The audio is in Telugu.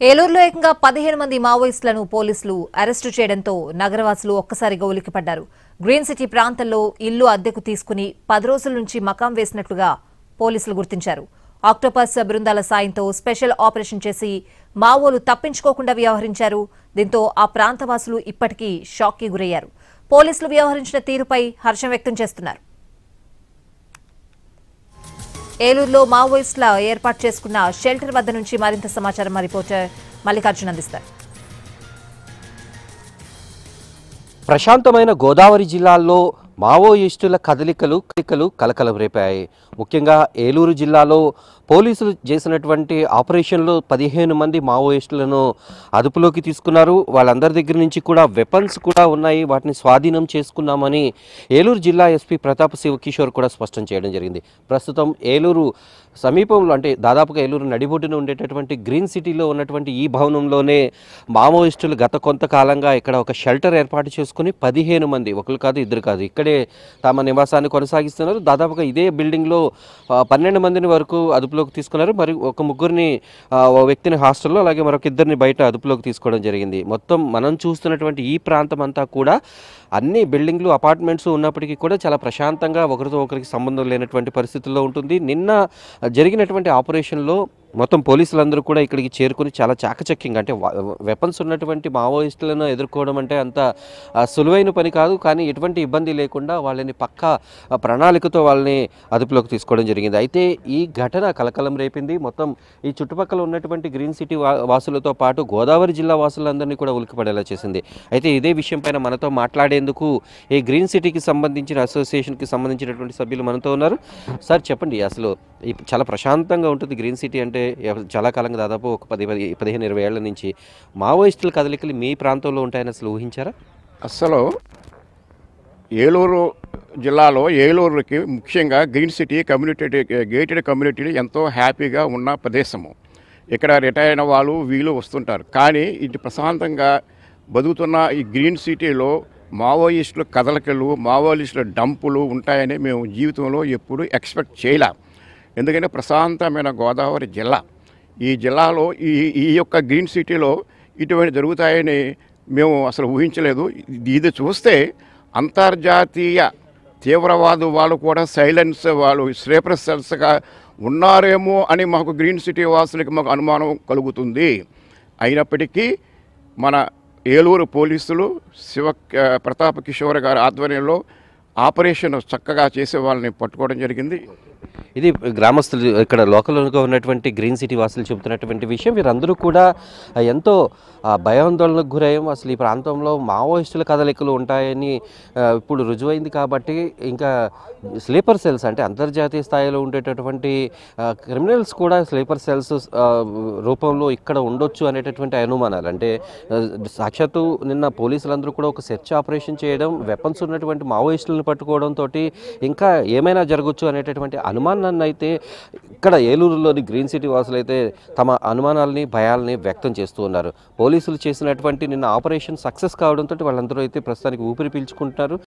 ఏలూరులో ఏకంగా 15 మంది మావోయిస్టులను పోలీసులు అరెస్టు చేయడంతో నగరవాసులు ఒక్కసారిగా ఉలిక్కిపడ్డారు. గ్రీన్ సిటీ ప్రాంతంలో ఇల్లు అద్దెకు తీసుకుని 10 రోజుల నుంచి మకాం వేసినట్లుగా పోలీసులు గుర్తించారు. ఆక్టోపస్ బృందాల సాయంతో స్పెషల్ ఆపరేషన్ చేసి మావోలు తప్పించుకోకుండా వ్యవహరించారు. దీంతో ఆ ప్రాంతవాసులు ఇప్పటికీ షాక్కి గురయ్యారు. పోలీసులు వ్యవహరించిన తీరుపై హర్షం వ్యక్తం చేస్తున్నారు. ఏలూరులో మావోయిస్టుల ఏర్పాటు చేసుకున్న షెల్టర్ వద్ద నుంచి మరింత సమాచారం మా రిపోర్టర్ మల్లికార్జున్ అందిస్తారు. ప్రశాంతమైన గోదావరి జిల్లాల్లో మావోయిస్టుల కదలికలు కలకలం రేపాయి. ముఖ్యంగా ఏలూరు జిల్లాలో పోలీసులు చేసినటువంటి ఆపరేషన్లో 15 మంది మావోయిస్టులను అదుపులోకి తీసుకున్నారు. వాళ్ళందరి దగ్గర నుంచి కూడా వెపన్స్ కూడా ఉన్నాయి, వాటిని స్వాధీనం చేసుకున్నామని ఏలూరు జిల్లా ఎస్పీ ప్రతాప్ శివకిషోర్ కూడా స్పష్టం చేయడం జరిగింది. ప్రస్తుతం ఏలూరు సమీపంలో అంటే దాదాపుగా ఏలూరు నడిబొడ్డున ఉండేటటువంటి గ్రీన్ సిటీలో ఉన్నటువంటి ఈ భవనంలోనే మావోయిస్టులు గత కొంతకాలంగా ఇక్కడ ఒక షెల్టర్ ఏర్పాటు చేసుకుని 15 మంది, ఒకరు కాదు ఇద్దరు కాదు, ఇక్కడే తమ నివాసాన్ని కొనసాగిస్తున్నారు. దాదాపుగా ఇదే బిల్డింగ్లో 12 మందిని వరకు అదుపులోకి తీసుకున్నారు. మరి ఒక ముగ్గురిని ఓ వ్యక్తిని హాస్టల్లో, అలాగే మరొక ఇద్దరిని బయట అదుపులోకి తీసుకోవడం జరిగింది. మొత్తం మనం చూస్తున్నటువంటి ఈ ప్రాంతం అంతా కూడా అన్ని బిల్డింగ్లు, అపార్ట్మెంట్స్ ఉన్నప్పటికీ కూడా చాలా ప్రశాంతంగా ఒకరితో ఒకరికి సంబంధం లేనటువంటి పరిస్థితుల్లో ఉంటుంది. నిన్న జరిగినటువంటి ఆపరేషన్లో మొత్తం పోలీసులందరూ కూడా ఇక్కడికి చేరుకుని చాలా చాకచక్యంగా, అంటే వెపన్స్ ఉన్నటువంటి మావోయిస్టులను ఎదుర్కోవడం అంటే అంత సులువైన పని కాదు. కానీ ఎటువంటి ఇబ్బంది లేకుండా వాళ్ళని పక్కా ప్రణాళికతో వాళ్ళని అదుపులోకి తీసుకోవడం జరిగింది. అయితే ఈ ఘటన కలకలం రేపింది. మొత్తం ఈ చుట్టుపక్కల ఉన్నటువంటి గ్రీన్ సిటీ వాసులతో పాటు గోదావరి జిల్లా వాసులందరినీ కూడా ఉలిక్కిపడేలా చేసింది. అయితే ఇదే విషయం పైన మనతో మాట్లాడేందుకు ఈ గ్రీన్ సిటీకి సంబంధించిన అసోసియేషన్కి సంబంధించినటువంటి సభ్యులు మనతో ఉన్నారు. సార్ చెప్పండి, అసలు చాలా ప్రశాంతంగా ఉంటుంది గ్రీన్ సిటీ అంటే చాలా కాలంగా, దాదాపు ఒక 15-20 ఏళ్ల నుంచి మావోయిస్టుల కదలికలు మీ ప్రాంతంలో ఉంటాయని అసలు ఊహించారా? అసలు ఏలూరు జిల్లాలో ఏలూరుకి ముఖ్యంగా గ్రీన్ సిటీ గేటెడ్ కమ్యూనిటీ ఎంతో హ్యాపీగా ఉన్న ప్రదేశము. ఇక్కడ రిటైర్ అయిన వాళ్ళు వీళ్ళు వస్తుంటారు. కానీ ఇది ప్రశాంతంగా బతుకుతున్న ఈ గ్రీన్ సిటీలో మావోయిస్టుల కదలికలు, మావోయిస్టుల డంపులు ఉంటాయని మేము జీవితంలో ఎప్పుడు ఎక్స్పెక్ట్ చేయలేం. ఎందుకంటే ప్రశాంతమైన గోదావరి జిల్లా, ఈ జిల్లాలో ఈ యొక్క గ్రీన్ సిటీలో ఇటువంటి జరుగుతాయని మేము అసలు ఊహించలేదు. ఇది చూస్తే అంతర్జాతీయ తీవ్రవాదు వాళ్ళు కూడా సైలెన్స్, వాళ్ళు స్లీపర్ సెల్స్గా ఉన్నారేమో అని మాకు గ్రీన్ సిటీ వాసులకి మాకు అనుమానం కలుగుతుంది. అయినప్పటికీ మన ఏలూరు పోలీసులు ప్రతాప్ కిషోర్ గారి ఆధ్వర్యంలో ఆపరేషన్ చక్కగా చేసే వాళ్ళని పట్టుకోవడం జరిగింది. ఇది గ్రామస్తులు, ఇక్కడ లోకల్గా ఉన్నటువంటి గ్రీన్ సిటీ వాసులు చెబుతున్నటువంటి విషయం. వీరందరూ కూడా ఎంతో భయాందోళనకు గురయ్యాం. అసలు ఈ ప్రాంతంలో మావోయిస్టుల కదలికలు ఉంటాయని ఇప్పుడు రుజువైంది. కాబట్టి ఇంకా స్లీపర్ సెల్స్, అంటే అంతర్జాతీయ స్థాయిలో ఉండేటటువంటి క్రిమినల్స్ కూడా స్లీపర్ సెల్స్ రూపంలో ఇక్కడ ఉండొచ్చు అనేటటువంటి అనుమానాలు. అంటే సాక్షాత్తు నిన్న పోలీసులందరూ కూడా ఒక సెర్చ్ ఆపరేషన్ చేయడం, వెపన్స్ ఉన్నటువంటి మావోయిస్టులను పట్టుకోవడంతో ఇంకా ఏమైనా జరగచ్చు అనేటటువంటి అనుమానాన్ని అయితే ఇక్కడ ఏలూరులోని గ్రీన్ సిటీ వాసులు అయితే తమ అనుమానాలని, భయాలని వ్యక్తం చేస్తూ ఉన్నారు. పోలీసులు చేసినటువంటి నిన్న ఆపరేషన్ సక్సెస్ కావడంతో వాళ్ళందరూ అయితే ప్రస్తుతానికి ఊపిరి పీల్చుకుంటున్నారు.